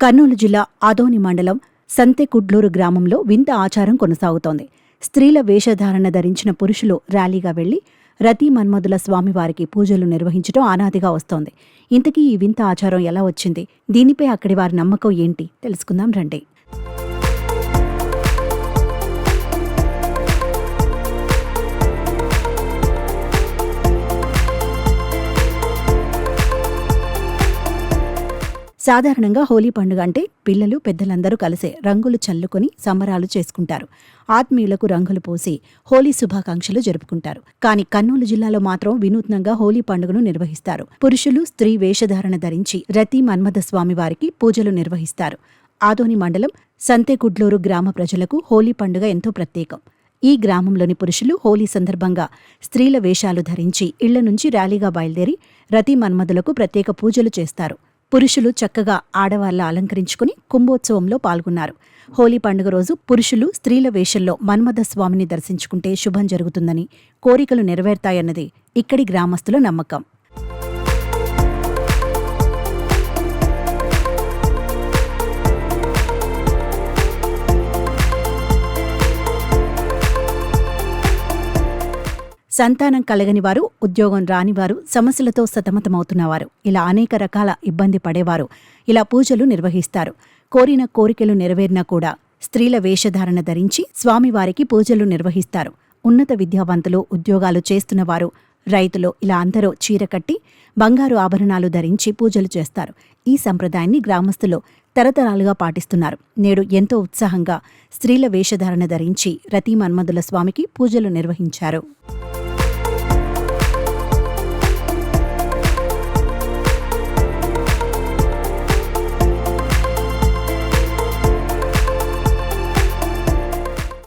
కర్నూలు జిల్లా ఆదోని మండలం సంతెకుడ్లూరు గ్రామంలో వింత ఆచారం కొనసాగుతోంది. స్త్రీల వేషధారణ ధరించిన పురుషులు ర్యాలీగా వెళ్లి రతి మన్మధుల స్వామివారికి పూజలు నిర్వహించడం అనాదిగా వస్తోంది. ఇంతకీ ఈ వింత ఆచారం ఎలా వచ్చింది? దీనిపై అక్కడి వారి నమ్మకం ఏంటి తెలుసుకుందాం రండి. సాధారణంగా హోలీ పండుగ అంటే పిల్లలు పెద్దలందరూ కలిసే రంగులు చల్లుకొని సంబరాలు చేసుకుంటారు. ఆత్మీయులకు రంగులు పోసి హోలీ శుభాకాంక్షలు జరుపుకుంటారు. కానీ కర్నూలు జిల్లాలో మాత్రం వినూత్నంగా హోలీ పండుగను నిర్వహిస్తారు. పురుషులు స్త్రీ వేషధారణ ధరించి రతి మన్మథ స్వామి వారికి పూజలు నిర్వహిస్తారు. ఆదోని మండలం సంతెకుడ్లూరు గ్రామ ప్రజలకు హోలీ పండుగ ఎంతో ప్రత్యేకం. ఈ గ్రామంలోని పురుషులు హోలీ సందర్భంగా స్త్రీల వేషాలు ధరించి ఇళ్ల నుంచి ర్యాలీగా బయలుదేరి రతి మన్మథులకు ప్రత్యేక పూజలు చేస్తారు. పురుషులు చక్కగా ఆడవాళ్ల అలంకరించుకుని కుంభోత్సవంలో పాల్గొన్నారు. హోలీ పండుగ రోజు పురుషులు స్త్రీల వేషంలో మన్మథ స్వామిని దర్శించుకుంటే శుభం జరుగుతుందని, కోరికలు నెరవేరుతాయన్నది ఇక్కడి గ్రామస్తుల నమ్మకం. సంతానం కలగని వారు, ఉద్యోగం రానివారు, సమస్యలతో సతమతమవుతున్నవారు, ఇలా అనేక రకాల ఇబ్బంది పడేవారు ఇలా పూజలు నిర్వహిస్తారు. కోరిన కోరికలు నెరవేరినా కూడా స్త్రీల వేషధారణ ధరించి స్వామివారికి పూజలు నిర్వహిస్తారు. ఉన్నత విద్యావంతులు, ఉద్యోగాలు చేస్తున్నవారు, రైతులు ఇలా అందరూ చీర కట్టి బంగారు ఆభరణాలు ధరించి పూజలు చేస్తారు. ఈ సంప్రదాయాన్ని గ్రామస్తులు తరతరాలుగా పాటిస్తున్నారు. నేడు ఎంతో ఉత్సాహంగా స్త్రీల వేషధారణ ధరించి రతి మన్మథుల స్వామికి పూజలు నిర్వహించారు.